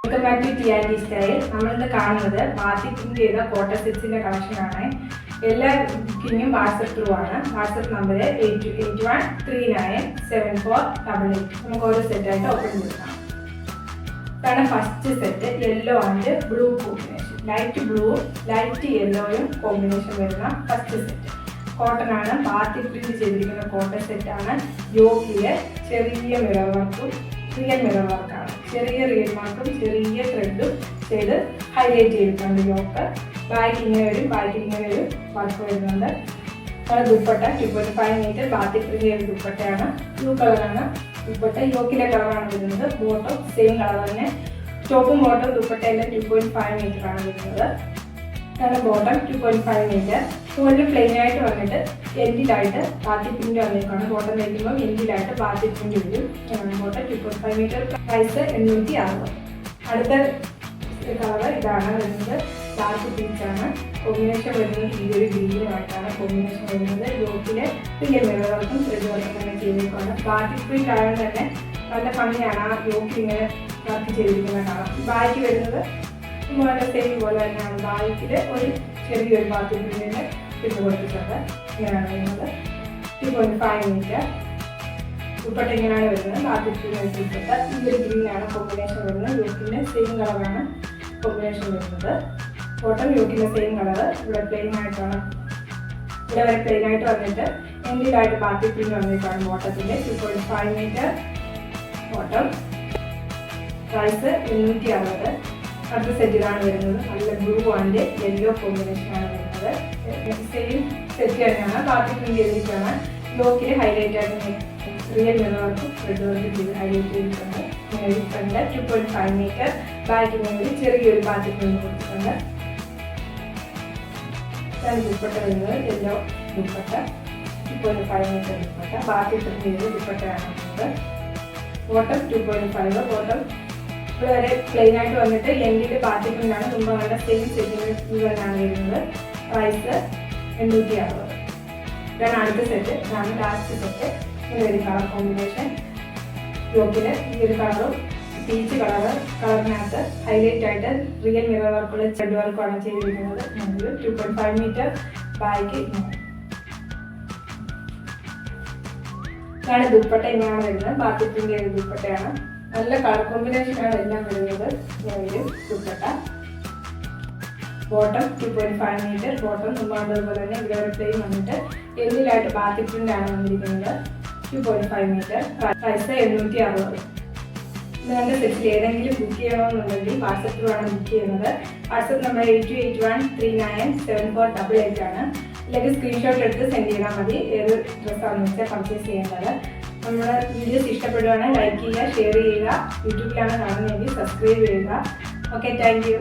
Welcome back to T style. നമ്മളിന്ന് കാണുന്നത് batik print ചെയ്ത കോട്ടൺ സെറ്റ്സിന്റെ കളക്ഷനാണ്. എല്ലാ ബുക്കിങ്ങും വാട്സപ്പ് ത്രൂ ആണ്. WhatsApp number 81397488. നമുക്ക് ഓരോ സെറ്റായിട്ട് ഓപ്പൺ ചെയ്യാം. ഇതാണ് first set. Yellow and blue combination. Light blue light യെല്ലോയും കോമ്പിനേഷൻ വരുന്ന ഫസ്റ്റ് സെറ്റ്. കോട്ടൺ ആണ്. ബാത്തി പ്രിന്റ് ചെയ്തിരിക്കുന്ന കോട്ടൺ സെറ്റാണ്. യോക്കില് ചെറിയ മിറർ വർക്കും റിയൽ മിറർ വർക്കാണ്. ചെറിയ റിയൽ മാർക്കും ചെറിയ ത്രെഡും ചെയ്ത് ഹൈലൈറ്റ് ചെയ്തിട്ടുണ്ട്. യോക്ക് ബാക്ക് ഇങ്ങനെ വരും, ബാക്ക് ഇങ്ങനെ ഒരു വർക്ക് വരുന്നുണ്ട്. ദുപ്പട്ട 2.5 മീറ്റർ ബാത്തി പ്രിന്റ് ചെയ്ത ദുപ്പട്ടയാണ്. ബ്ലൂ കളറാണ് ദുപ്പട്ട. യോക്കിലെ കളറാണ് വരുന്നത്. ബോട്ടം സെയിം കളർ തന്നെ. ടോപ്പും ബോട്ടം ദുപ്പട്ടയെല്ലാം 2.5 മീറ്റർ ആണ് വരുന്നത്. ഇതാണ് ബോട്ടം 2.5 മീറ്റർ. മുകളിൽ പ്ലെയിൻ ആയിട്ട് വന്നിട്ട് എൻഡിലായിട്ട് ബാത്തി പ്രിന്റ് വന്നേക്കാണ്. ബോട്ടം വയ്ക്കുമ്പോൾ എൻഡിലായിട്ട് ബാത്തി പ്രിന്റ് വരും. Bottom 2.5 metre. പ്രൈസ് 860. അടുത്ത കളർ ഇതാണ് വരുന്നത്. ഡാർക്ക് പീച്ചാണ്. കോമ്പിനേഷൻ വരുന്നത് ഈ ഒരു ഗ്രീനുമായിട്ടാണ് കോമ്പിനേഷൻ വരുന്നത്. യോക്കിലെ റിയൽ മിറർ വർക്കും ത്രെഡ് വർക്കും തന്നെ ചെയ്തേക്കാണ്. ബാത്തി പ്രിന്റ് ആയതുകൊണ്ട് തന്നെ നല്ല ഭംഗിയാണ്. ആ യോക്ക് ഇങ്ങനെ വർക്ക് ചെയ്തിരിക്കുന്ന കാണാം. ബാക്ക് വരുന്നത് ഇതുപോലെ സെയിം പോലെ തന്നെയാണ്. ബാക്കിൽ ഒരു ചെറിയൊരു ബാത്തി പ്രിന്റിന് ഇട്ട് കൊടുത്തിട്ടുണ്ട്. ഇങ്ങനെയാണ് വരുന്നത്. 2.5 മീറ്റർ. ദുപ്പട്ട ഇങ്ങനെയാണ് വരുന്നത്. ബാത്തി പ്രിന്റ് ദുപ്പട്ട ഈ ഒരു ഗ്രീനാണ് കോമ്പിനേഷൻ വരുന്നത്. യോക്കിൻ്റെ സെയിം കളറാണ് കോമ്പിനേഷൻ വരുന്നത്. ബോട്ടം യോക്കിൻ്റെ സെയിം കളർ. ഇവിടെ പ്ലെയിൻ ആയിട്ടാണ്. ഇവിടെ വരെ പ്ലെയിൻ ആയിട്ട് വന്നിട്ട് എൻഡിലായിട്ട് ബാത്തി പ്രിന്റ് വന്നിട്ടാണ് ബോട്ടത്തിൻ്റെ. 2.5 മീറ്റർ ബോട്ടം. പ്രൈസ് 860. അടുത്ത സെറ്റിലാണ് വരുന്നത്. നല്ല ബ്ലൂ ആൻഡ് യെല്ലോ കോമ്പിനേഷനാണ് വരുന്നത്. സെയിം സെറ്റ് തന്നെയാണ്. ബാത്തി പ്രിന്റ് ചെയ്തിട്ടാണ്. യോക്കിൽ ഹൈലൈറ്റ് ആയിട്ട് റിയൽ മിറർ വർക്കും ത്രെഡ് വർക്കും ചെയ്ത് ഹൈലൈറ്റ് ചെയ്തിട്ടുണ്ട്. Front 2.5 metre. ബാക്കിന് വേണ്ടി ചെറിയൊരു ബാത്തി പ്രിന്റ് കൊടുത്തിട്ടുണ്ട്. ദുപ്പട്ട വരുന്നത് യെല്ലോ ദുപ്പട്ട 2.5 മീറ്റർ ദുപ്പട്ട. ബാത്തി പ്രിന്റ് ചെയ്ത് ദുപ്പട്ടയാണ് വരുന്നത്. ബോട്ടം 2.5. ബോട്ടം ഇവിടെ വരെ പ്ലെയിൻ ആയിട്ട് വന്നിട്ട് എൻഡിൽ ബാത്തി പ്രിന്റാണ്. മുമ്പ് നല്ല സെയിം സെറ്റിന് തന്നെയാണ് വരുന്നത്. പ്രൈസ് 860. ഇതാണ് അടുത്ത സെറ്റ്. ഇതാണ് ലാസ്റ്റ് സെറ്റ്. ഇങ്ങനെ ഒരു കളർ കോമ്പിനേഷൻ. യോക്കില് ഈ ഒരു കളറും പീച്ച് കളറിനകത്ത് ഹൈലൈറ്റ് ആയിട്ട് റിയൽ മിറർ വർക്കുള്ള ത്രെഡ് വർക്കാണ് ചെയ്തിരിക്കുന്നത്. 2.5 മീറ്റർ. ബാക്ക് ഇതാണ് ദുപ്പട്ട. ഇങ്ങനെയാണ് വരുന്നത്. ബാത്തി പ്രിന്റ് ചെയ്ത ദുപ്പട്ടയാണ്. നല്ല കളർ കോമ്പിനേഷനാണ് എല്ലാം വരുന്നത്. ഇങ്ങനെ ദുപ്പട്ട. Bottom 2.5 metre. ബോട്ടം മുമ്പാണ്ടതുപോലെ തന്നെ ഇവിടെ ഒരു പ്ലെയിൻ വന്നിട്ട് എൻഡിലായിട്ട് ബാത്തി പ്രിന്റ് ആണ് വന്നിരിക്കുന്നത്. 2.5 മീറ്റർ. പ്രൈസ് 860. നിങ്ങളുടെ സെറ്റിൽ ഏതെങ്കിലും ബുക്ക് ചെയ്യണമെന്നുണ്ടെങ്കിൽ വാട്സപ്പിൽ വേണം ബുക്ക് ചെയ്യുന്നത്. വാട്സപ്പ് നമ്പർ 8281397488 ആണ്. അല്ലെങ്കിൽ സ്ക്രീൻഷോട്ട് എടുത്ത് സെൻഡ് ചെയ്താൽ മതി. ഏത് ഡ്രസ്സാണെന്ന് വെച്ചാൽ പർച്ചേസ് ചെയ്യേണ്ടത്. നമ്മുടെ വീഡിയോസ് ഇഷ്ടപ്പെടുകയാണെങ്കിൽ ലൈക്ക് ചെയ്യുക, ഷെയർ ചെയ്യുക. യൂട്യൂബിലാണ് കാണുന്നതെങ്കിൽ സബ്സ്ക്രൈബ് ചെയ്യുക. Okay, thank you.